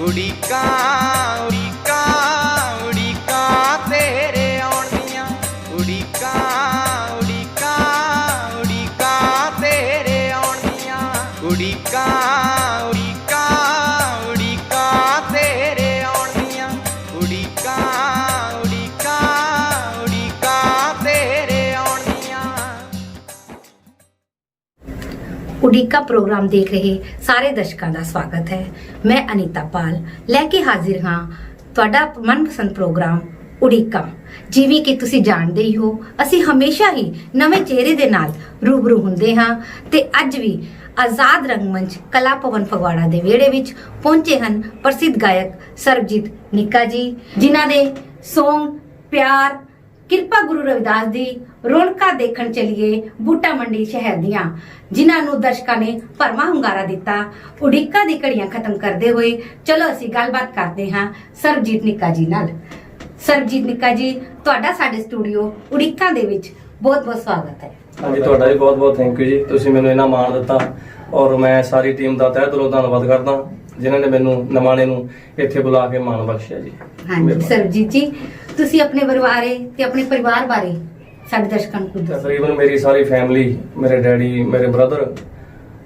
उड़ीकां उड़ीकां उड़ीकां तेरे आउण दियां उड़ीकां उड़ीकां उड़ीकां तेरे आउण दियां उड़ीकां उड़ीकां उड़ीकां तेरे आउण दियां उड़ीकां उड़ीकां उड़ीकां तेरे आउण दियां। उड़ीका प्रोग्राम देख रहे ਸਾਰੇ ਦਰਸ਼ਕਾਂ ਦਾ ਸਵਾਗਤ ਹੈ। ਮੈਂ ਅਨੀਤਾ ਪਾਲ ਲੈ ਕੇ ਹਾਜ਼ਰ ਹਾਂ ਤੁਹਾਡਾ ਮਨਪਸੰਦ ਪ੍ਰੋਗਰਾਮ ਉੜੀਕਾ। ਜਿਵੇਂ ਕਿ ਤੁਸੀਂ ਜਾਣਦੇ ਹੀ ਹੋ, ਅਸੀਂ ਹਮੇਸ਼ਾ ਹੀ ਨਵੇਂ ਚਿਹਰੇ ਦੇ ਨਾਲ ਰੂਬਰੂ ਹੁੰਦੇ ਹਾਂ ਤੇ ਅੱਜ ਵੀ ਆਜ਼ਾਦ ਰੰਗਮੰਚ ਕਲਾ ਭਵਨ ਫਗਵਾੜਾ ਦੇ ਵਿਹੜੇ ਵਿੱਚ ਪਹੁੰਚੇ ਹਨ ਪ੍ਰਸਿੱਧ ਗਾਇਕ ਸਰਬਜੀਤ ਨਿੱਕਾ ਜੀ, ਜਿਨ੍ਹਾਂ ਦੇ ਸੌਂਗ ਪਿਆਰ, ਕਿਰਪਾ ਗੁਰੂ ਰਵਿਦਾਸ ਦੀ, ਰੌਣਕਾਂ ਦੇਖਣ ਚਲੀਏ, ਬੂਟਾ ਮੰਡੀ ਸ਼ਹਿਰ ਦੀਆਂ, ਜਿਨ੍ਹਾਂ ਨੂੰ ਦਰਸ਼ਕਾਂ ਨੇ ਭਰਵਾਂ ਹੁੰਗਾਰਾ ਦਿੱਤਾ। ਉਡੀਕਾ ਦੀ ਘੜੀਆਂ ਖਤਮ ਕਰਦੇ ਹੋਏ ਚਲੋ ਅਸੀਂ ਗੱਲਬਾਤ ਕਰਦੇ ਹਾਂ ਸਰਬਜੀਤ ਨਿੱਕਾ ਜੀ ਨਾਲ। ਸਰਬਜੀਤ ਨਿੱਕਾ ਜੀ, ਤੁਹਾਡਾ ਸਾਡੇ ਸਟੂਡੀਓ ਉਡੀਕਾ ਦੇ ਵਿੱਚ ਬਹੁਤ-ਬਹੁਤ ਸਵਾਗਤ ਹੈ। ਹਾਂਜੀ, ਤੁਹਾਡਾ ਵੀ ਬਹੁਤ-ਬਹੁਤ ਥੈਂਕ ਯੂ ਜੀ। ਤੁਸੀਂ ਮੈਨੂੰ ਇਹਨਾਂ ਮਾਣ ਦਿੱਤਾ ਔਰ ਮੈਂ ਸਾਰੀ ਟੀਮ ਦਾ ਤਹਿ ਦਿਲੋਂ ਧੰਨਵਾਦ ਕਰਦਾ ਜਿਨ੍ਹਾਂ ਨੇ ਮੈਨੂੰ ਨਿਮਾਣੇ ਨੂੰ ਇੱਥੇ ਬੁਲਾ ਕੇ ਮਾਣ ਬਖਸ਼ਿਆ ਜੀ। ਹਾਂਜੀ ਸਰਬਜੀਤ ਜੀ, ਤੁਸੀਂ ਆਪਣੇ ਪਰਿਵਾਰ ਬਾਰੇ ਸਾਡੇ ਦਰਸ਼ਕਾਂ ਨੂੰ ਕੁਝ ਦੱਸੋ। ਤਕਰੀਬਨ ਮੇਰੀ ਸਾਰੀ ਫੈਮਿਲੀ, ਮੇਰੇ ਡੈਡੀ, ਮੇਰੇ ਬ੍ਰਦਰ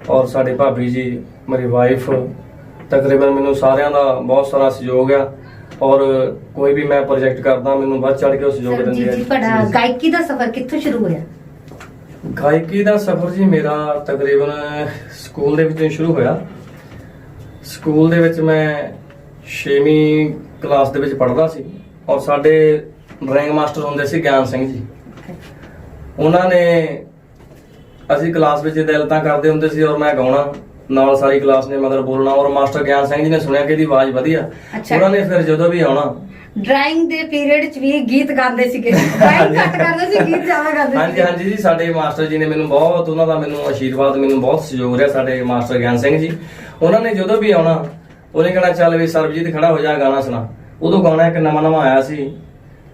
ਔਰ ਸਾਡੇ ਭਾਬੀ ਜੀ, ਮੇਰੀ ਵਾਈਫ, ਤਕਰੀਬਨ ਮੈਨੂੰ ਸਾਰਿਆਂ ਦਾ ਬਹੁਤ ਸਾਰਾ ਸਹਿਯੋਗ ਆ ਔਰ ਕੋਈ ਵੀ ਮੈਂ ਪ੍ਰੋਜੈਕਟ ਕਰਦਾ ਮੈਨੂੰ ਵੱਧ ਚੜ ਕੇ ਉਹ ਸਹਿਯੋਗ ਦਿੰਦੇ ਆ। ਜੀ, ਤੁਹਾਡਾ ਗਾਇਕੀ ਦਾ ਸਫ਼ਰ ਕਿੱਥੋਂ ਸ਼ੁਰੂ ਹੋਇਆ? ਗਾਇਕੀ ਦਾ ਸਫ਼ਰ ਜੀ ਮੇਰਾ ਤਕਰੀਬਨ ਸਕੂਲ ਦੇ ਵਿੱਚੋਂ ਸ਼ੁਰੂ ਹੋਇਆ। ਸਕੂਲ ਦੇ ਵਿੱਚ ਮੈਂ 6ਵੀਂ ਕਲਾਸ ਦੇ ਵਿੱਚ ਪੜ੍ਹਦਾ ਸੀ ਔਰ ਸਾਡੇ ਡਰਾਇੰਗ ਮਾਸਟਰ ਹੁੰਦੇ ਸੀ ਗਿਆਨ ਸਿੰਘ ਜੀ। ਉਹਨਾਂ ਨੇ ਅਸੀਂ ਕਲਾਸ ਵਿੱਚ ਦਿਲਤਾਂ ਕਰਦੇ ਹੁੰਦੇ ਸੀ ਔਰ ਮੈਂ ਗਾਉਣਾ ਨਾਲ, ਸਾਰੀ ਕਲਾਸ ਨੇ ਮਗਰ ਬੋਲਣਾ ਔਰ ਮਾਸਟਰ ਗਿਆਨ ਸਿੰਘ ਜੀ ਨੇ ਸੁਣਿਆ ਕਿ ਇਹਦੀ ਆਵਾਜ਼ ਵਧੀਆ। ਉਹਨਾਂ ਨੇ ਫਿਰ ਜਦੋਂ ਵੀ ਆਉਣਾ ਡਰਾਇੰਗ ਦੇ ਪੀਰੀਅਡ 'ਚ ਵੀ ਗੀਤ ਗਾਉਂਦੇ ਸੀਗੇ, ਡਰਾਇੰਗ ਘੱਟ ਕਰਦੇ ਸੀ, ਗੀਤ ਜ਼ਿਆਦਾ ਗਾਉਂਦੇ ਸੀ। ਹਾਂਜੀ ਜੀ, ਸਾਡੇ ਮਾਸਟਰ ਜੀ ਨੇ ਮੈਨੂੰ ਬਹੁਤ, ਉਹਨਾਂ ਦਾ ਮੈਨੂੰ ਆਸ਼ੀਰਵਾਦ, ਮੈਨੂੰ ਬਹੁਤ ਸਹਿਯੋਗ ਰਿਹਾ। ਸਾਡੇ ਮਾਸਟਰ ਗਿਆਨ ਸਿੰਘ ਜੀ, ਉਹਨਾਂ ਨੇ ਜਦੋਂ ਵੀ ਆਉਣਾ ਉਹਨੇ ਕਹਿਣਾ ਚੱਲ ਵੀ ਸਰਬਜੀਤ ਖੜਾ ਹੋ ਜਾ, ਗਾਣਾ ਸੁਣਾ। ਉਦੋਂ ਗਾਣਾ ਇੱਕ ਨਵਾਂ ਆਇਆ ਸੀ,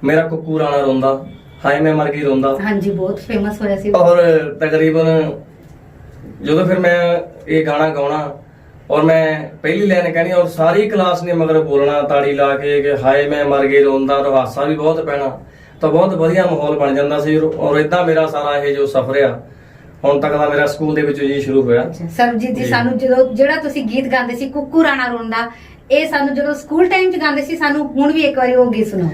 ਮੇਰਾ ਕੁੱਕੂ ਰਾਣਾ ਰੋਂਦਾ, ਹਾਏ ਮੈਂ ਮਰ ਗਈ ਰੋਂਦਾ। ਹਾਂਜੀ, ਬਹੁਤ ਫੇਮਸ ਹੋਇਆ ਸੀ। ਔਰ ਤਕਰੀਬਨ ਜਦੋਂ ਫਿਰ ਮੈਂ ਇਹ ਗਾਣਾ ਗਾਉਣਾ ਔਰ ਮੈਂ ਪਹਿਲੀ ਲਾਈਨ ਕਹਿਣੀ ਔਰ ਸਾਰੀ ਕਲਾਸ ਨੇ ਮਗਰ ਬੋਲਣਾ ਤਾੜੀ ਲਾ ਕੇ ਕਿ ਹਾਏ ਮੈਂ ਮਰ ਗਈ ਰੋਂਦਾ, ਔਰ ਹਾਸਾ ਵੀ ਬਹੁਤ ਪੈਣਾ, ਤਾਂ ਬਹੁਤ ਵਧੀਆ ਮਾਹੌਲ ਬਣ ਜਾਂਦਾ ਸੀ। ਔਰ ਇਦਾਂ ਮੇਰਾ ਸਾਰਾ ਇਹ ਜੋ ਸਫ਼ਰ ਆ ਹੁਣ ਤੱਕ ਦਾ ਮੇਰਾ ਸਕੂਲ ਦੇ ਵਿੱਚ ਜੀ ਸ਼ੁਰੂ ਹੋਇਆ। ਸਰਬਜੀਤ ਜੀ, ਸਾਨੂੰ ਜਿਹੜਾ ਤੁਸੀਂ ਗੀਤ ਗਾਉਂਦੇ ਸੀ ਕੁੱਕੂ ਰਾਣਾ ਰੋਂਦਾ, ਇਹ ਸਾਨੂੰ ਜਦੋਂ ਸਕੂਲ ਟਾਈਮ 'ਚ ਗਾਉਂਦੇ ਸੀ, ਸਾਨੂੰ ਹੁਣ ਵੀ ਇੱਕ ਵਾਰੀ ਉਹ ਗੀਤ ਸੁਣਾਓ।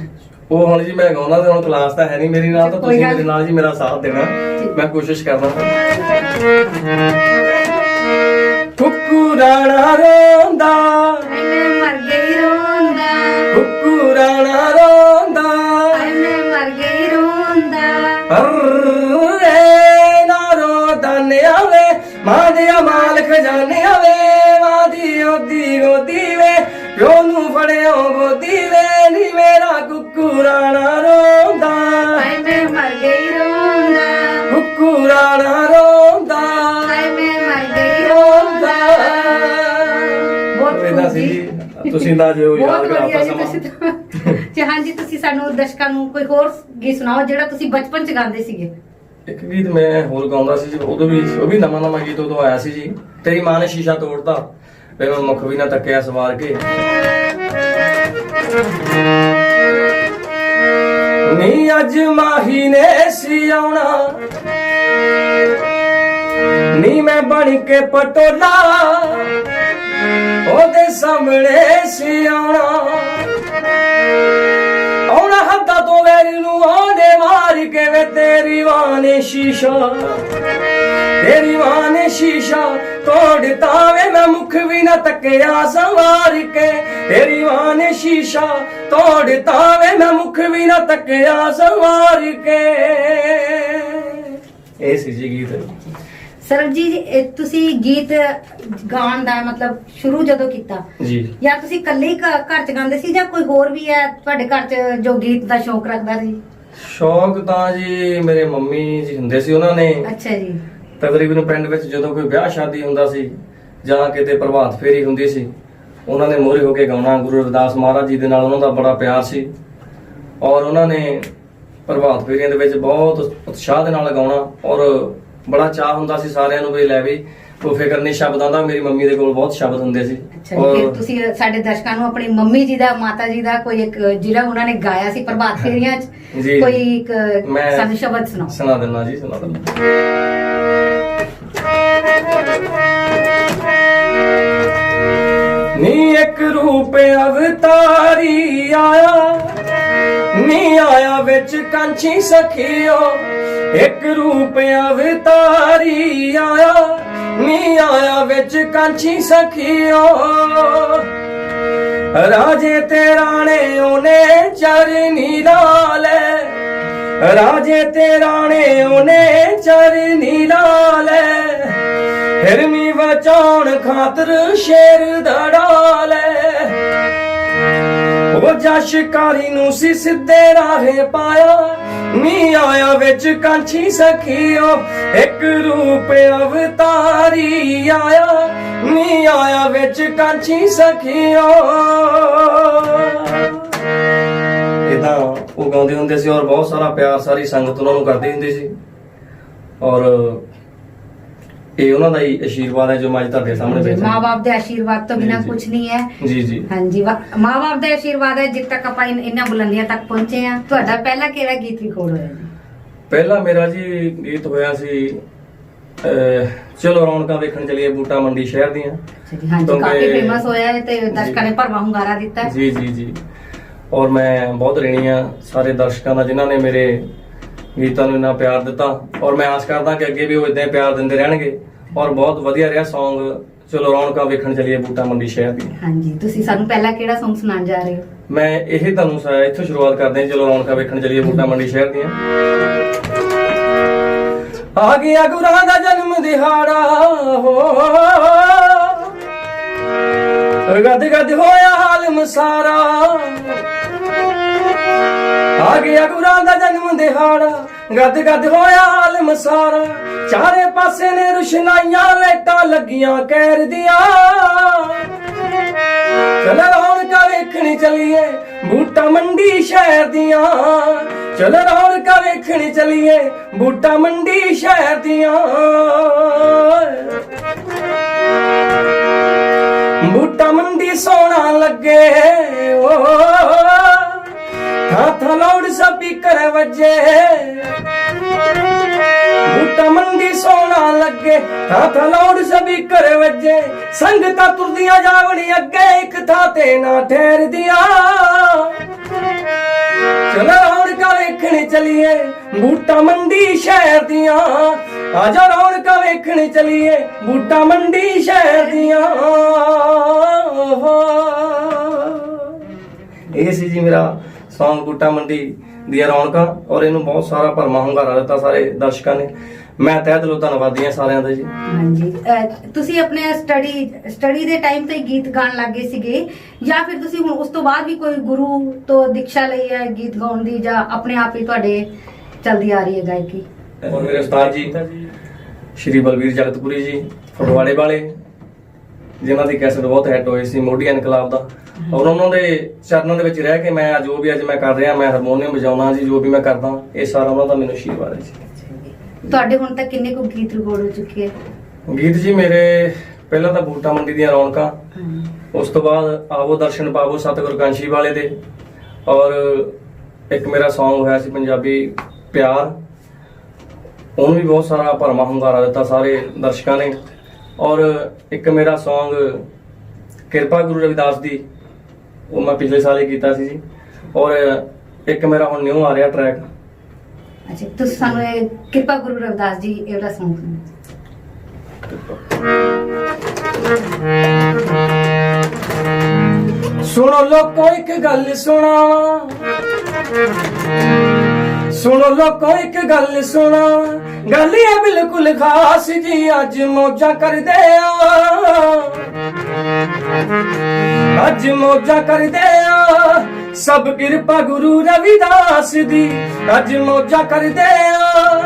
ਉਹ ਹੁਣ ਜੀ ਮੈਂ ਗਾਉਂਦਾ ਤੇ ਹੁਣ ਕਲਾਸ ਤਾਂ ਹੈ ਨਹੀਂ ਮੇਰੀ ਨਾਲ, ਤਾਂ ਤੁਸੀਂ ਮੇਰੇ ਨਾਲ ਜੀ ਮੇਰਾ ਸਾਥ ਦੇਣਾ, ਮੈਂ ਕੋਸ਼ਿਸ਼ ਕਰਦਾ। ਕੁੱਕੂ ਰਾਣਾ ਰੋਂਦਾ, ਮੈਂ ਮਰ ਗਈ ਰੋਂਦਾ, ਕੁੱਕੂ ਰਾਣਾ ਰੋਂਦਾ, ਮੈਂ ਮਰ ਗਈ ਰੋਂਦਾ, ਹਰੇ ਨਾ ਰੋਂਦਾ ਨਿਆਵੇ ਮਾਂ ਦੇ ਮਾਲ ਖਜ਼ਾਨੇ ਆਵੇ, ਮਾਂ ਦੀ ਉਹਦੀ ਗੋਦੀ ਵੇ ਪਿਓ ਨੂੰ ਫੜਿਓ ਗੋਦੀ ਵੇ, ਨੀ ਮੇਰਾ ਕੁੱਕੂ ਰਾਣਾ ਰੋਂਦਾ, ਮੈਂ ਮਰ ਗਈ ਰੋਂਦਾ, ਕੁੱਕੂ ਰਾਣਾ ਰੋਂਦਾ, ਮੈਂ ਮਰ ਗਈ ਰੋਂਦਾ। ਬਹੁਤ ਇਹਦਾ ਸੀ ਤੁਸੀਂ ਦਾ ਜੋ ਯਾਦ ਕਰਾਤਾ ਸਮਾਂ। ਜੀ ਹਾਂਜੀ, ਤੁਸੀਂ ਸਾਨੂੰ ਦਰਸ਼ਕਾਂ ਨੂੰ ਕੋਈ ਹੋਰ ਗੀਤ ਸੁਣਾਓ ਜਿਹੜਾ ਤੁਸੀਂ ਬਚਪਨ 'ਚ ਗਾਉਂਦੇ ਸੀਗੇ। ਇੱਕ ਗੀਤ ਮੈਂ ਹੋਰ ਗਾਉਂਦਾ ਸੀ ਜੀ, ਉਦੋਂ ਵੀ ਉਹ ਵੀ ਨਵਾਂ ਗੀਤ ਉਦੋਂ ਆਇਆ ਸੀ ਜੀ, ਤੇਰੀ ਮਾਂ ਨੇ ਸ਼ੀਸ਼ਾ ਤੋੜਤਾ, ਵੇ ਮੈਂ ਮੁੱਖ ਵੀ ਨਾ ਤੱਕਿਆ ਸਵਾਰ ਕੇ, ਨੀ ਅੱਜ ਮਾਹੀ ਨੇ ਸੀ ਆਉਣਾ, ਨੀ ਮੈਂ ਬਣ ਕੇ ਪਟੋਲਾ ਉਹਦੇ ਸਾਹਮਣੇ ਸੀ ਆਉਣਾ, ਹੱਦਾਂ ਤੋਂ ਵੈਰੀ ਨੂੰ ਆਉਂਦੇ ਮਾਰ ਕੇ ਵੇ ਤੇਰੀ ਮਾਂ ਨੇ ਸ਼ੀਸ਼ਾ, ਤੇਰੀ ਮਾਂ ਨੇ ਸ਼ੀਸ਼ਾ ਤੋੜਤਾ ਵੇ ਮੈਂ ਮੁੱਖ ਵੀ ਨਾ ਤੱਕਿਆ ਸਵਾਰ ਕੇ, ਤੇਰੀ ਮਾਂ ਨੇ ਸ਼ੀਸ਼ਾ ਤੋੜਤਾ ਵੇ ਮੈਂ ਮੁੱਖ ਵੀ ਨਾ ਤੱਕਿਆ ਸਵਾਰ ਕੇ। ਇਹ ਸੀ ਜੀ ਗੀਤ। ਸਰਬਜੀਤ, ਤੁਸੀਂ ਗੀਤ ਗਾਉਣ ਦਾ ਮਤਲਬ ਸ਼ੁਰੂ ਜਦੋਂ ਕੀਤਾ ਜੀ, ਜਾਂ ਤੁਸੀਂ ਇਕੱਲੇ ਹੀ ਘਰ 'ਚ ਗਾਉਂਦੇ ਸੀ ਜਾਂ ਕੋਈ ਹੋਰ ਵੀ ਹੈ ਤੁਹਾਡੇ ਘਰ 'ਚ ਜੋ ਗੀਤ ਦਾ ਸ਼ੌਕ ਰੱਖਦਾ ਸੀ? ਸ਼ੌਕ ਤਾਂ ਜੀ ਮੇਰੇ ਮੰਮੀ ਜੀ ਹੁੰਦੇ ਸੀ, ਉਹਨਾਂ ਨੇ ਅੱਛਾ ਜੀ, ਤਕਰੀਬਨ ਪਿੰਡ ਵਿੱਚ ਜਦੋਂ ਕੋਈ ਵਿਆਹ ਸ਼ਾਦੀ ਹੁੰਦਾ ਸੀ ਜਾਂ ਕਿਤੇ ਪ੍ਰਭਾਤ ਫੇਰੀ ਹੁੰਦੀ ਸੀ, ਉਹਨਾਂ ਨੇ ਮੋਹਰੇ ਹੋ ਕੇ ਗਾਉਣਾ। ਗੁਰੂ ਰਵਿਦਾਸ ਮਹਾਰਾਜ ਜੀ ਦੇ ਨਾਲ ਉਹਨਾਂ ਦਾ ਬੜਾ ਪਿਆਰ ਸੀ ਔਰ ਉਹਨਾਂ ਨੇ ਪ੍ਰਭਾਤ ਫੇਰੀਆਂ ਦੇ ਵਿੱਚ ਬਹੁਤ ਉਤਸ਼ਾਹ ਦੇ ਨਾਲ ਗਾਉਣਾ ਔਰ ਬੜਾ ਚਾਹ ਹੁੰਦਾ ਸੀ ਸਾਰਿਆਂ ਨੂੰ ਵੀ ਲੈ ਵੀ ਕੋਈ ਫਿਕਰ ਨਹੀਂ ਸ਼ਬਦਾਂ ਦਾ, ਮੇਰੀ ਮੰਮੀ ਦੇ ਕੋਲ ਬਹੁਤ ਸ਼ਬਦ ਹੁੰਦੇ ਸੀ। ਅੱਛਾ ਜੀ, ਫਿਰ ਤੁਸੀਂ ਸਾਡੇ ਦਰਸ਼ਕਾਂ ਨੂੰ ਆਪਣੀ ਮੰਮੀ ਜੀ ਦਾ, ਮਾਤਾ ਜੀ ਦਾ ਕੋਈ ਇੱਕ ਜਿਹੜਾ ਉਹਨਾਂ ਨੇ ਗਾਇਆ ਸੀ ਪ੍ਰਭਾਤ ਫੇਰੀਆਂ 'ਚ, ਜੀ, ਕੋਈ ਇੱਕ ਮੈਂ ਸਾਨੂੰ ਸ਼ਬਦ ਸੁਣਾਓ। ਸੁਣਾ ਦਿੰਦਾ ਜੀ, ਸੁਣਾ ਦਿੰਦਾ। ਨੀ ਇੱਕ ਰੂਪ ਅਵਤਾਰੀ ਆਇਆ, ਨੀ ਆਇਆ ਵਿੱਚ ਕਾਂਚੀ ਸਖੀਓ, ਇੱਕ ਰੂਪ ਅਵਤਾਰੀ ਆਇਆ, ਨੀ ਆਇਆ ਵਿੱਚ ਕਾਂਚੀ ਸਖੀਓ, ਰਾਜੇ ਤੇ ਰਾਣੇ ਉਹਨੇ ਚਰਨੀ ਲਾਲੇ, ਰਾਜੇ ਤੇ ਰਾਣੇ ਉਹਨੇ ਚਰਨੀ ਲਾਲੇ, ਹਿਰਮੀ ਬਚਾਉਣ ਖਾਤਰ ਸ਼ੇਰ ਦੜਾਲੇ, ਉਹ ਜਾ ਸ਼ਿਕਾਰੀ ਨੂੰ ਸੀ ਸਿੱਧੇ ਰਾਹੇ ਪਾਇਆ, ਨੀ ਆਇਆ ਵਿੱਚ ਕਾਂਚੀ ਸਖੀਓ, ਇੱਕ ਰੂਪ ਅਵਤਾਰੀ ਆਇਆ, ਨੀ ਆਇਆ ਵਿੱਚ ਕਾਂਚੀ ਸਖੀਓ। ਇਦਾਂ ਉਹ ਗਾਉਂਦੇ ਹੁੰਦੇ ਸੀ ਔਰ ਬਹੁਤ ਸਾਰਾ ਪਿਆਰ ਸਾਰੀ ਸੰਗਤ ਉਹਨਾਂ ਨੂੰ ਕਰਦੀ ਹੁੰਦੀ ਸੀ, ਔਰ ਇਹ ਉਹਨਾਂ ਦਾ ਹੀ ਆਸ਼ੀਰਵਾਦ ਹੈ ਜੋ ਮੈਂ ਅੱਜ ਤੁਹਾਡੇ ਸਾਹਮਣੇ ਬੈਠਾ। ਮਾਂ-ਬਾਪ ਦੇ ਆਸ਼ੀਰਵਾਦ ਤੋਂ ਬਿਨਾ ਕੁਝ ਨਹੀਂ ਹੈ। ਜੀ ਜੀ ਹਾਂਜੀ, ਮਾਂ-ਬਾਪ ਦਾ ਆਸ਼ੀਰਵਾਦ ਹੈ ਜਿੱਥੇ ਤੱਕ ਆਪਾਂ ਇਹਨਾਂ ਬੁਲੰਦੀਆਂ ਤੱਕ ਪਹੁੰਚੇ ਆ। ਤੁਹਾਡਾ ਪਹਿਲਾ ਕਿਹੜਾ ਗੀਤ ਰਿਕਾਰਡ ਹੋਇਆ ਜੀ? ਪਹਿਲਾ ਮੇਰਾ ਜੀ ਗੀਤ ਹੋਇਆ ਸੀ ਚਲੋ ਰੌਣਕਾਂ ਵੇਖਣ ਚਲੀਏ ਬੂਟਾ ਮੰਡੀ ਸ਼ਹਿਰ ਦੀਆਂ। ਹਾਂਜੀ, ਕਾਫੀ ਫੇਮਸ ਹੋਇਆ ਹੈ ਤੇ ਦਰਸ਼ਕਾਂ ਨੇ ਭਰਵਾਂ ਹੁੰਗਾਰਾ ਦਿੱਤਾ ਹੈ। ਜੀ ਜੀ ਜੀ, ਔਰ ਮੈਂ ਬਹੁਤ ঋਣੀ ਆ ਸਾਰੇ ਦਰਸ਼ਕਾਂ ਦਾ ਜਿਨ੍ਹਾਂ ਨੇ ਮੇਰੇ ਗੀਤਾਂ ਨੂੰ ਇੰਨਾ ਪਿਆਰ ਦਿੱਤਾ, ਔਰ ਮੈਂ ਆਸ ਕਰਦਾ ਕਿ ਅੱਗੇ ਵੀ ਉਹ ਇਦਾਂ ਪਿਆਰ ਦਿੰਦੇ ਰਹਿਣਗੇ। ਔਰ ਬਹੁਤ ਵਧੀਆ ਰਿਹਾ Song ਚਲੋ ਰੌਣਕਾਂ ਵੇਖਣ ਚਲੀਏ ਬੂਟਾ ਮੰਡੀ ਸ਼ਹਿਰ ਦੀ। ਹਾਂਜੀ, ਤੁਸੀਂ ਸਾਨੂੰ ਪਹਿਲਾਂ ਕਿਹੜਾ Song ਸੁਣਾਉਣ ਜਾ ਰਹੇ ਹੋ? ਮੈਂ ਇਹ ਤੁਹਾਨੂੰ ਇੱਥੋਂ ਸ਼ੁਰੂਆਤ ਕਰਦੇ ਹਾਂ, ਚਲੋ ਰੌਣਕਾਂ ਵੇਖਣ ਚਲੀਏ ਬੂਟਾ ਮੰਡੀ ਸ਼ਹਿਰ ਦੀਆਂ। ਆ ਗਿਆ ਗੁਰਾਂ ਦਾ ਜਨਮ ਦਿਹਾੜਾ ਹੋ, ਗਦ ਗਦ ਹੋਇਆ ਹਾਲਮ ਸਾਰਾ, ਆ ਗਿਆ ਗੁਰਾਂ ਦਾ ਜਨਮ ਦਿਹਾੜਾ, ਗਦ ਗਦ ਹੋਇਆ ਹਾਲਮ ਸਾਰਾ, ਚਾਰੇ ਪਾਸੇ ਨੇ ਰੁਸ਼ਨਾਈਆਂ ਲਾਈਟਾਂ ਲੱਗੀਆਂ ਕਹਿਰ ਦੀਆਂ, ਚਲ ਰੌਣਕਾਂ ਵੇਖਣ ਚਲੀਏ ਬੂਟਾ ਮੰਡੀ ਸ਼ਹਿਰ ਦੀਆਂ, ਚਲ ਰੌਣਕਾਂ ਵੇਖਣ ਚਲੀਏ ਬੂਟਾ ਮੰਡੀ ਸ਼ਹਿਰ ਦੀਆਂ, ਬੂਟਾ ਮੰਡੀ ਸੋਹਣਾ ਲੱਗੇ ਓ, ਥਾਂ ਲਾਉਡ ਸਪੀਕਰ ਵੱਜੇ, ਬੂਟਾ ਮੰਡੀ ਸੋਹਣਾ ਲੱਗੇ, ਥਾਂ ਲਾਉਡ ਸਪੀਕਰ ਵੱਜੇ, ਸੰਗਤਾਂ ਤੁਰਦੀਆਂ ਜਾਵਣੀ ਅੱਗੇ ਇੱਕ ਥਾਂ ਤੇ ਨਾ ਠਹਿਰਦੀਆਂ, ਚਲੋ ਰੌਣਕਾਂ ਵੇਖਣ ਚਲੀਏ ਬੂਟਾ ਮੰਡੀ ਸ਼ਹਿਰ ਦੀਆਂ, ਆਜਾ ਰੌਣਕਾਂ ਵੇਖਣ ਚਲੀਏ ਬੂਟਾ ਮੰਡੀ ਸ਼ਹਿਰ ਦੀਆਂ। ਇਹ ਸੀ ਜੀ ਮੇਰਾ Song ਬੂਟਾ ਮੰਡੀ ਦੀਆਂ ਰੌਣਕਾਂ, ਔਰ ਇਹਨੂੰ ਬਹੁਤ ਸਾਰਾ ਭਰਵਾਂ ਹੁੰਗਾਰਾ ਦਿੱਤਾ ਸਾਰੇ ਦਰਸ਼ਕਾਂ ਨੇ। ਮੈਂ ਤਹਿ ਦਿਲੋਂ ਧੰਨਵਾਦੀ ਹਾਂ ਸਾਰਿਆਂ ਦਾ ਜੀ। ਹਾਂਜੀ, ਤੁਸੀਂ ਆਪਣੇ ਸਟੱਡੀ ਦੇ ਟਾਈਮ ਤੇ ਗੀਤ ਗਾਣ ਲੱਗੇ ਸੀਗੇ ਜਾਂ ਫਿਰ ਤੁਸੀਂ ਹੁਣ ਉਸ ਤੋਂ ਬਾਅਦ ਵੀ ਕੋਈ ਗੁਰੂ ਤੋਂ ਦੀਕਸ਼ਾ ਲਈ ਹੈ ਗੀਤ ਗਾਉਣ ਦੀ, ਜਾਂ ਆਪਣੇ ਆਪ ਹੀ ਤੁਹਾਡੇ ਚਲਦੀ ਆ ਰਹੀ ਹੈ ਗਾਇਕੀ? ਔਰ ਮੇਰੇ ਉਸਤਾਦ ਜੀ ਸ਼੍ਰੀ ਬਲਬੀਰ ਜਗਤਪੁਰੀ ਜੀ ਫਗਵਾੜੇ ਵਾਲੇ, ਜਿਨ੍ਹਾਂ ਦੀ ਕੈਸਟ ਬਹੁਤ ਹਿੱਟ ਹੋਈ ਸੀ ਮੋਢੀ ਇਨਕਲਾਬ ਦਾ, ਔਰ ਉਹਨਾਂ ਦੇ ਚਰਨਾਂ ਦੇ ਵਿੱਚ ਰਹਿ ਕੇ ਮੈਂ ਜੋ ਵੀ ਅੱਜ ਮੈਂ ਕਰ ਰਿਹਾ, ਮੈਂ ਹਾਰਮੋਨੀਅਮ ਵਜਾਉਣਾ ਜੀ, ਜੋ ਵੀ ਮੈਂ ਕਰਦਾ ਇਹ ਸਾਰਾ ਉਹਨਾਂ ਦਾ ਮੈਨੂੰ ਆਸ਼ੀਰਵਾਦ ਹੈ ਜੀ। ਤੁਹਾਡੇ ਹੁਣ ਤੱਕ ਕਿੰਨੇ ਕੁ ਗੀਤ ਰਿਕਾਰਡ ਹੋ ਚੁੱਕੇ ਹੈ? ਗੀਤ ਜੀ ਮੇਰੇ ਪਹਿਲਾਂ ਤਾਂ ਬੂਟਾ ਮੰਡੀ ਦੀਆਂ ਰੌਣਕਾਂ, ਉਸ ਤੋਂ ਬਾਅਦ ਆਵੋ ਦਰਸ਼ਨ ਪਾਵੋ ਸਤਿਗੁਰ ਕਾਂਸ਼ੀ ਵਾਲੇ ਦੇ, ਔਰ ਇੱਕ ਮੇਰਾ Song ਹੋਇਆ ਸੀ ਪੰਜਾਬੀ ਪਿਆਰ, ਉਹਨੂੰ ਵੀ ਬਹੁਤ ਸਾਰਾ ਭਰਵਾਂ ਹੁੰਗਾਰਾ ਦਿੱਤਾ ਸਾਰੇ ਦਰਸ਼ਕਾਂ ਨੇ, ਔਰ ਇੱਕ ਮੇਰਾ Song ਕਿਰਪਾ ਗੁਰੂ ਰਵਿਦਾਸ ਦੀ, ਉਹ ਮੈਂ ਪਿਛਲੇ ਸਾਲ ਹੀ ਕੀਤਾ ਸੀ ਜੀ, ਔਰ ਇੱਕ ਮੇਰਾ ਹੁਣ ਨਿਊ ਆ ਰਿਹਾ ਟਰੈਕ। ਅੱਛਾ, ਤੁਸੀਂ ਸਾਨੂੰ ਇਹ ਕਿਰਪਾ ਗੁਰੂ ਰਵਿਦਾਸ ਜੀ ਇਹ ਵਾਲਾ Song ਸੁਣਾਓ। ਸੁਣੋ ਲੋਕੋ ਇੱਕ ਗੱਲ ਸੁਣਾਵਾਂ, ਸੁਣੋ ਲੋਕੋ ਇੱਕ ਗੱਲ ਸੁਣਾਵਾਂ, ਗੱਲ ਇਹ ਬਿਲਕੁਲ ਖਾਸ ਜੀ, ਅੱਜ ਮੌਜਾਂ ਕਰਦੇ ਆ, ਅੱਜ ਮੌਜਾਂ ਕਰਦੇ ਆ, ਸਭ ਕਿਰਪਾ ਗੁਰੂ ਰਵਿਦਾਸ ਦੀ, ਅੱਜ ਮੌਜਾਂ ਕਰਦੇ ਆ,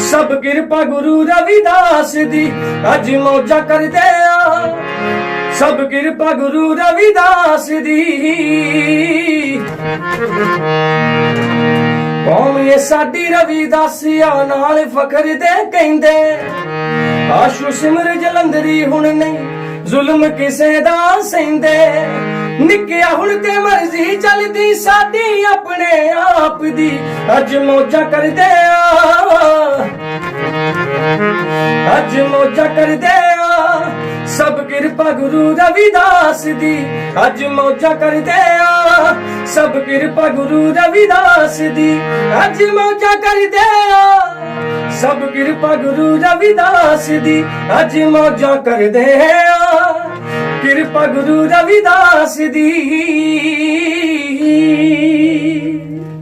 ਸਭ ਕਿਰਪਾ ਗੁਰੂ ਰਵਿਦਾਸ ਦੀ, ਅੱਜ ਮੌਜਾਂ ਕਰਦੇ ਆ, ਸਭ ਕਿਰਪਾ ਗੁਰੂ ਰਵਿਦਾਸ ਦੀ। ਕੌਮ ਇਹ ਸਾਡੀ ਰਵਿਦਾਸੀਆਂ ਨਾਲ ਫਖਰ ਦੇ ਕਹਿੰਦੇ, ਆਸ਼ੂ ਸਿਮਰ ਜਲੰਧਰੀ ਹੁਣ ਨਹੀਂ ਜ਼ੁਲਮ ਕਿਸੇ ਦਾ ਸਹਿੰਦੇ, ਨਿੱਕਿਆ ਹੁਣ ਤੇ ਮਰਜ਼ੀ ਚੱਲਦੀ ਸਾਡੀ ਆਪਣੇ ਆਪ ਦੀ, ਅੱਜ ਮੌਜਾਂ ਕਰਦੇ ਆ, ਅੱਜ ਮੌਜਾਂ ਕਰਦੇ ਆ, ਸਭ ਕਿਰਪਾ ਗੁਰੂ ਰਵਿਦਾਸ ਦੀ, ਅੱਜ ਮੌਜਾਂ ਕਰਦੇ ਆ, ਸਭ ਕਿਰਪਾ ਗੁਰੂ ਰਵਿਦਾਸ ਦੀ, ਅੱਜ ਮੌਜਾਂ ਕਰਦੇ ਆ, ਸਭ ਕਿਰਪਾ ਗੁਰੂ ਰਵਿਦਾਸ ਦੀ, ਅੱਜ ਮੌਜਾਂ ਕਰਦੇ ਆ, ਕਿਰਪਾ ਗੁਰੂ ਰਵਿਦਾਸ ਦੀ।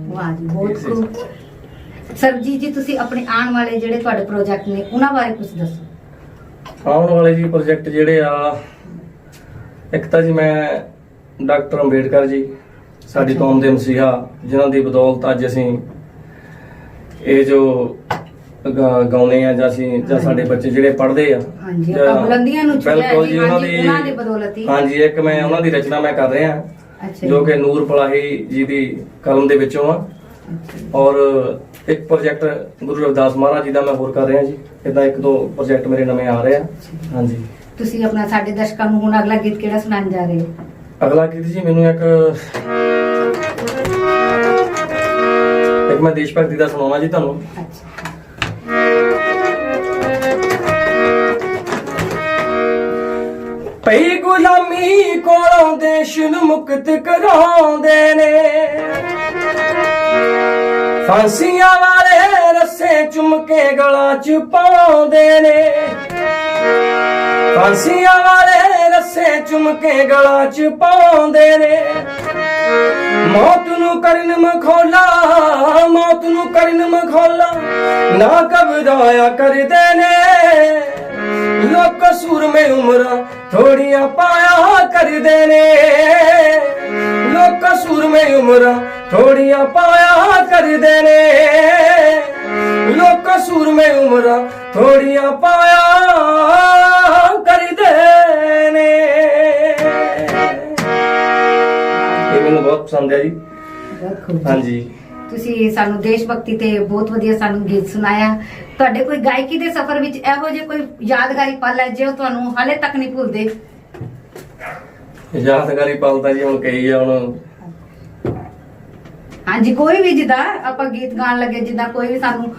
ਵਾਹ ਜੀ, ਬਹੁਤ ਖੂਬ। ਸਰਬਜੀਤ ਜੀ, ਤੁਸੀਂ ਆਪਣੇ ਆਉਣ ਵਾਲੇ ਜਿਹੜੇ ਤੁਹਾਡੇ ਪ੍ਰੋਜੈਕਟ ਨੇ ਉਹਨਾਂ ਬਾਰੇ ਕੁਝ ਦੱਸੋ। ਆਉਣ ਵਾਲੇ ਜੀ ਪ੍ਰੋਜੈਕਟ ਜਿਹੜੇ ਆ, ਇੱਕ ਤਾਂ ਜੀ ਮੈਂ ਡਾਕਟਰ ਅੰਬੇਡਕਰ ਜੀ ਸਾਡੀ ਕੌਮ ਦੇ ਮਸੀਹਾ, ਜਿਨ੍ਹਾਂ ਦੀ ਬਦੌਲਤ ਅੱਜ ਅਸੀਂ ਇਹ ਜੋ ਗਾਉਨੇ ਆ ਜਾਂ ਅਸੀਂ ਜਾਂ ਸਾਡੇ ਬੱਚੇ ਜਿਹੜੇ ਪੜ੍ਹਦੇ ਆ, ਹਾਂਜੀ, ਆਪਾਂ ਬੁਲੰਦੀਆਂ ਨੂੰ ਛੂਹਿਆ ਬਿਲਕੁਲ ਜੀ, ਉਹਨਾਂ ਦੀ ਬਦੌਲਤ ਹੀ। ਹਾਂਜੀ, ਇੱਕ ਮੈਂ ਉਹਨਾਂ ਦੀ ਰਚਨਾ ਮੈਂ ਕਰ ਰਿਹਾ, ਜੋ ਕਿ ਨੂਰ ਪਲਾਹੀ ਜੀ ਦੀ ਕਲਮ ਦੇ ਵਿੱਚੋਂ ਆ, ਔਰ ਇੱਕ ਪ੍ਰੋਜੈਕਟ ਗੁਰੂ ਰਵਿਦਾਸ ਮਹਾਰਾਜ ਜੀ ਦਾ ਮੈਂ ਹੋਰ ਕਰ ਰਿਹਾ ਜੀ। ਇਦਾਂ ਇੱਕ ਦੋ ਪ੍ਰੋਜੈਕਟ ਮੇਰੇ ਨਵੇਂ ਆ ਰਹੇ ਆ। ਹਾਂਜੀ, ਤੁਸੀਂ ਆਪਣਾ ਸਾਡੇ ਦਰਸ਼ਕਾਂ ਨੂੰ ਹੁਣ ਅਗਲਾ ਗੀਤ ਕਿਹੜਾ ਸੁਣਾਉਣ ਜਾ ਰਹੇ ਹੋ? ਅਗਲਾ ਗੀਤ ਜੀ ਮੈਨੂੰ ਇੱਕ ਮੈਂ ਦੇਸ਼ ਭਗਤੀ ਦਾ ਸੁਣਾਉਣਾ ਜੀ ਤੁਹਾਨੂੰ। ਪਈ ਗੁਲਾਮੀ ਕੋਲੋਂ ਦੇਸ਼ ਨੂੰ ਮੁਕਤ ਕਰਾਉਂਦੇ ਨੇ, ਫਾਂਸੀਆਂ ਵਾਲੇ ਰੱਸੇ ਚੁੰਮ ਕੇ ਗਲਾਂ ਚ ਪਾਉਂਦੇ ਨੇ, ਫਾਂਸੀਆਂ ਵਾਲੇ ਰੱਸੇ ਚੁੰਮ ਕੇ ਗਲਾਂ ਚ ਪਾਉਂਦੇ ਨੇ, ਮੌਤ ਨੂੰ ਕਰਨ ਮਖੌਲਾ, ਮੌਤ ਨੂੰ ਕਰਨ ਮਖੌਲਾ, ਨਾ ਘਬਰਾਇਆ ਕਰਦੇ ਨੇ, ਲੋਕ ਸੂਰਮੇ ਉਮਰਾਂ ਥੋੜੀਆਂ ਪਾਇਆ ਕਰਦੇ ਨੇ, ਲੋਕ ਸੂਰਮੇ ਉਮਰਾਂ ਥੋੜੀਆਂ ਪਾਇਆ ਕਰਦੇ ਨੇ, ਲੋਕ ਸੂਰਮੇ ਉਮਰਾਂ ਥੋੜੀਆਂ ਪਾਇਆ ਕਰਦੇ ਨੇ। ਇਹ ਮੈਨੂੰ ਬਹੁਤ ਪਸੰਦ ਹੈ ਜੀ। ਬਹੁਤ ਖੂਬ। ਹਾਂਜੀ, ਤੁਸੀਂ ਸਾਨੂੰ ਦੇਸ਼ ਭਗਤੀ ਤੇ ਬਹੁਤ ਵਧੀਆ ਸਾਨੂੰ ਗੀਤ ਸੁਣਾਇਆ। ਤੁਹਾਡੇ ਕੋਈ ਗਾਇਕੀ ਦੇ ਸਫ਼ਰ ਵਿੱਚ ਇਹੋ ਜਿਹੇ ਕੋਈ ਯਾਦਗਾਰੀ ਪਲ ਹੈ ਜੋ ਤੁਹਾਨੂੰ ਹਾਲੇ ਤੱਕ ਨਹੀਂ ਭੁੱਲਦੇ? ਯਾਦਗਾਰੀ ਪਲ ਤਾਂ ਜੀ ਹੁਣ ਕਈ ਆ। ਹੁਣ ਹਾਂਜੀ, ਕੋਈ ਵੀ, ਜਿੱਦਾਂ ਆਪਾਂ ਗੀਤ ਗਾਣ ਲੱਗੇ, ਜਿੱਦਾਂ ਕੋਈ ਵੀ ਸਾਨੂੰ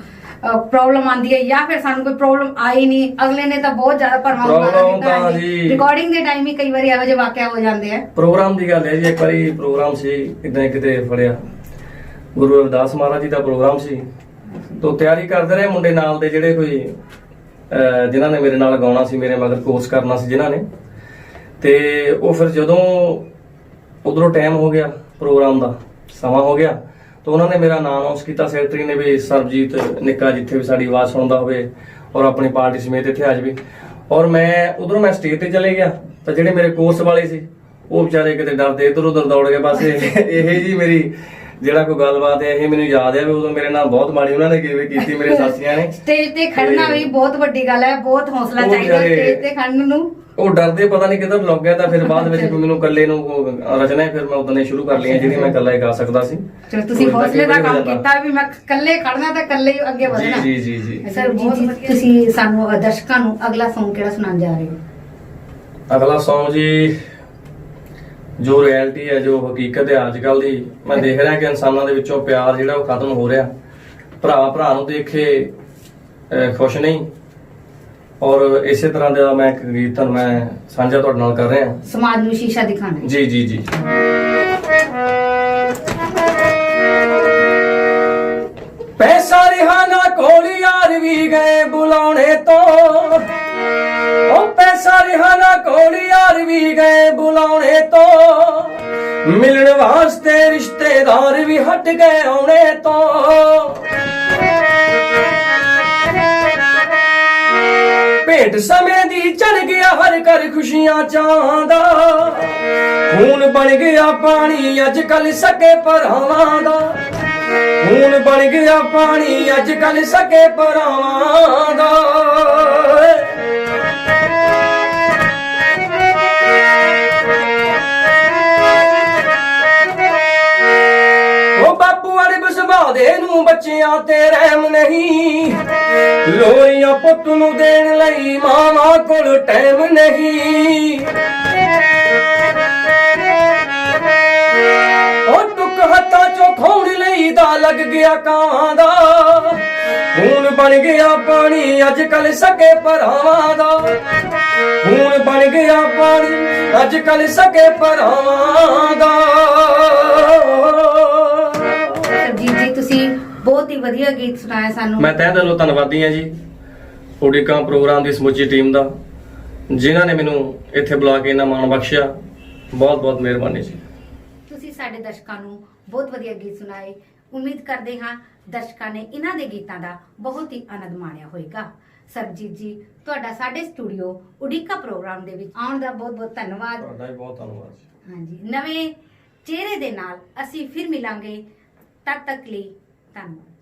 ਪ੍ਰੋਬਲਮ ਆਂਦੀ ਹੈ ਜਾਂ ਫਿਰ ਸਾਨੂੰ ਕੋਈ ਪ੍ਰੋਬਲਮ ਆਈ ਨਹੀਂ, ਅਗਲੇ ਨੇ ਤਾਂ ਬਹੁਤ ਜ਼ਿਆਦਾ ਪ੍ਰੋਬਲਮ ਤਾਂ ਜੀ ਰਿਕਾਰਡਿੰਗ ਦੇ ਟਾਈਮ ਹੀ ਕਈ ਵਾਰੀ ਇਹੋ ਜਿਹੇ ਵਾਕਿਆ ਹੋ ਜਾਂਦੇ ਆ। ਪ੍ਰੋਗਰਾਮ ਦੀ ਗੱਲ ਹੈ ਜੀ, ਇੱਕ ਵਾਰੀ ਪ੍ਰੋਗਰਾਮ ਸੀ ਇਦਾਂ ਕਿਤੇ ਫੜਿਆ, ਗੁਰੂ ਰਵਿਦਾਸ ਮਹਾਰਾਜ ਜੀ ਦਾ ਪ੍ਰੋਗਰਾਮ ਸੀ, ਤੋਂ ਤਿਆਰੀ ਕਰਦੇ ਰਹੇ ਮੁੰਡੇ ਨਾਲ ਦੇ ਜਿਹੜੇ ਕੋਈ ਜਿਨ੍ਹਾਂ ਨੇ ਮੇਰੇ ਨਾਲ ਗਾਉਣਾ ਸੀ, ਮੇਰੇ ਮਗਰ ਕੋਰਸ ਕਰਨਾ ਸੀ ਜਿਨ੍ਹਾਂ ਨੇ, ਤੇ ਉਹ ਫਿਰ ਜਦੋਂ ਉਧਰੋਂ ਟਾਈਮ ਹੋ ਗਿਆ, ਪ੍ਰੋਗਰਾਮ ਦਾ ਸਮਾਂ ਹੋ ਗਿਆ, ਤਾਂ ਉਹਨਾਂ ਨੇ ਮੇਰਾ ਨਾਮ ਅਨਾਉਂਸ ਕੀਤਾ ਸੈਕਟਰੀ ਨੇ ਵੀ ਸਰਬਜੀਤ ਨਿੱਕਾ ਜਿੱਥੇ ਵੀ ਸਾਡੀ ਆਵਾਜ਼ ਸੁਣਦਾ ਹੋਵੇ ਔਰ ਆਪਣੀ ਪਾਰਟੀ ਸਮੇਤ ਇੱਥੇ ਆ ਜਾਵੇ। ਔਰ ਮੈਂ ਉਧਰੋਂ ਮੈਂ ਸਟੇਜ ਤੇ ਚਲੇ ਗਿਆ, ਤਾਂ ਜਿਹੜੇ ਮੇਰੇ ਕੋਰਸ ਵਾਲੇ ਸੀ ਉਹ ਵਿਚਾਰੇ ਕਿਤੇ ਡਰਦੇ ਇੱਧਰ ਉੱਧਰ ਦੌੜ ਗਏ। ਬਸ ਇਹ ਜੀ ਮੇਰੀ ਜਿਹੜਾ ਕੋਈ ਗੱਲਬਾਤ ਹੈ, ਇਹ ਮੈਨੂੰ ਯਾਦ ਹੈ ਵੀ ਉਦੋਂ ਮੇਰੇ ਨਾਲ ਬਹੁਤ ਮਾੜੀ ਉਹਨਾਂ ਨੇ ਕਿਵੇਂ ਕੀਤੀ ਮੇਰੇ ਸਾਥੀਆਂ ਨੇ। ਸਟੇਜ ਤੇ ਖੜਨਾ ਵੀ ਬਹੁਤ ਵੱਡੀ ਗੱਲ ਹੈ, ਬਹੁਤ ਹੌਸਲਾ ਚਾਹੀਦਾ ਸਟੇਜ ਤੇ ਖੜਨ ਨੂੰ। ਉਹ ਡਰਦੇ ਪਤਾ ਨਹੀਂ ਕਿੱਧਰ ਲੱਗ ਗਿਆ, ਤਾਂ ਫਿਰ ਬਾਅਦ ਵਿੱਚ ਮੈਨੂੰ ਇਕੱਲੇ ਨੂੰ ਰਚਨਾ ਫਿਰ ਮੈਂ ਉਦੋਂ ਨੇ ਸ਼ੁਰੂ ਕਰ ਲਈਆਂ ਜਿਹੜੀਆਂ ਮੈਂ ਇਕੱਲਾ ਹੀ ਗਾ ਸਕਦਾ ਸੀ। ਚਲੋ, ਤੁਸੀਂ ਹੌਸਲੇ ਦਾ ਕੰਮ ਕੀਤਾ ਵੀ ਮੈਂ ਇਕੱਲੇ ਖੜਨਾ ਤਾਂ ਇਕੱਲੇ ਹੀ ਅੱਗੇ ਵਧਣਾ। ਜੀ ਜੀ ਜੀ। ਸਰ ਜੀ, ਤੁਸੀਂ ਸਾਨੂੰ ਦਰਸ਼ਕਾਂ ਨੂੰ ਅਗਲਾ Song ਕਿਹੜਾ ਸੁਣਾਉਣ ਜਾ ਰਹੇ ਹੋ? ਅਗਲਾ Song ਜੀ ਜੋ ਰਿਐਲਿਟੀ ਹੈ, ਜੋ ਹਕੀਕਤ ਹੈ ਅੱਜ ਕੱਲ ਦੀ, ਮੈਂ ਦੇਖ ਰਿਹਾ ਕਿ ਇਨਸਾਨਾਂ ਦੇ ਵਿੱਚੋਂ ਪਿਆਰ ਜਿਹੜਾ ਉਹ ਖਤਮ ਹੋ ਰਿਹਾ, ਭਰਾ ਭਰਾ ਨੂੰ ਦੇਖੇ ਖੁਸ਼ ਨਹੀਂ, ਔਰ ਇਸੇ ਤਰ੍ਹਾਂ ਦਾ ਮੈਂ ਇੱਕ ਗੀਤ ਤੁਹਾਨੂੰ ਮੈਂ ਸਾਂਝਾ ਤੁਹਾਡੇ ਨਾਲ ਕਰ ਰਿਹਾ। ਸਮਾਜ ਨੂੰ ਸ਼ੀਸ਼ਾ ਦਿਖਾਣਾ। ਜੀ ਜੀ ਜੀ। ਪੈਸਾ ਰਿਹਾ ਨਾ ਕੋਲ ਯਾਰ ਵੀ ਗਏ ਬੁਲਾਉਣੇ ਤੋਂ, ਉਹ ਪੈਸਾ ਰਿਹਾ ਨਾ ਕੋਲ ਯਾਰ ਵੀ ਗਏ ਬੁਲਾਉਣੇ ਤੋਂ, ਮਿਲਣ ਵਾਸਤੇ ਰਿਸ਼ਤੇਦਾਰ ਵੀ ਹਟ ਗਏ ਆਉਣੇ ਤੋਂ, ਭੇਟ ਸਮੇਂ ਦੀ ਚੜ ਗਿਆ ਹਰ ਘਰ ਖੁਸ਼ੀਆਂ ਚਾਹੁੰਦਾ, ਖੂਨ ਬਣ ਗਿਆ ਪਾਣੀ ਅੱਜ ਕੱਲ ਸਕੇ ਭਰਾਵਾਂ ਦਾ, ਖੂਨ ਬਣ ਗਿਆ ਪਾਣੀ ਅੱਜ ਕੱਲ ਸਕੇ ਭਰਾਵਾਂ ਦਾ। ਉਹ ਬਾਪੂ ਅੜਬ ਸੁਭਾਅ ਦੇ ਨੂੰ ਬੱਚਿਆਂ ਤੇ ਰਹਿਮ ਨਹੀਂ, ਲੋਰੀਆਂ ਪੁੱਤ ਨੂੰ ਦੇਣ ਲਈ ਮਾਵਾਂ ਕੋਲ ਟਾਈਮ ਨਹੀਂ। ਉਹ ਟੁੱਕ ਹੱਥਾਂ ਚੋਂ ਖੋਣ ਲਈ ਦਾ ਲੱਗ ਗਿਆ ਕਾਂ ਦਾ। ਖੂਨ ਬਣ ਗਿਆ ਪਾਣੀ ਅੱਜ ਕੱਲ ਸਕੇ ਭਰਾਵਾਂ ਦਾ। ਖੂਨ ਬਣ ਗਿਆ ਪਾਣੀ ਅੱਜ ਕੱਲ ਸਕੇ ਭਰਾਵਾਂ ਦਾ। ਸਰਜੀਤ ਜੀ ਤੁਸੀਂ ਬਹੁਤ ਹੀ ਵਧੀਆ ਗੀਤ ਸੁਣਾਇਆ ਸਾਨੂੰ। ਮੈਂ ਤਹਿ ਦਿਲੋਂ ਧੰਨਵਾਦੀ ਹਾਂ ਜੀ ਉਡੀਕਾਂ ਪ੍ਰੋਗਰਾਮ ਦੀ ਸਮੁੱਚੀ ਟੀਮ ਦਾ, ਜਿਨ੍ਹਾਂ ਨੇ ਮੈਨੂੰ ਇੱਥੇ ਬੁਲਾ ਕੇ ਇਹਨਾਂ ਮਾਣ ਬਖਸ਼ਿਆ। ਬਹੁਤ ਬਹੁਤ ਮਿਹਰਬਾਨੀ ਜੀ। ਤੁਸੀਂ ਸਾਡੇ ਦਰਸ਼ਕਾਂ ਨੂੰ ਬਹੁਤ ਵਧੀਆ ਗੀਤ ਸੁਣਾਏ। ਉਮੀਦ ਕਰਦੇ ਹਾਂ ਦਰਸ਼ਕਾਂ ਨੇ ਇਹਨਾਂ ਦੇ ਗੀਤਾਂ ਦਾ ਬਹੁਤ ਹੀ ਆਨੰਦ ਮਾਣਿਆ ਹੋਵੇਗਾ। ਸਰਬਜੀਤ ਜੀ ਤੁਹਾਡਾ ਸਾਡੇ ਸਟੂਡੀਓ ਉਡੀਕਾ ਪ੍ਰੋਗਰਾਮ ਦੇ ਵਿੱਚ ਆਉਣ ਦਾ ਬਹੁਤ ਬਹੁਤ ਧੰਨਵਾਦ। ਤੁਹਾਡਾ ਵੀ ਬਹੁਤ ਧੰਨਵਾਦ ਜੀ। ਹਾਂਜੀ, ਨਵੇਂ ਚਿਹਰੇ ਦੇ ਨਾਲ ਅਸੀਂ ਫਿਰ ਮਿਲਾਂਗੇ। ਤਦ ਤੱਕ ਲਈ ਧੰਨਵਾਦ।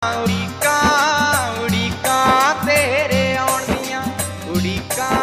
ਉਡੀਕਾਂ ਉਡੀਕਾਂ ਤੇਰੇ ਆਉਣ ਦੀਆਂ ਉਡੀਕਾਂ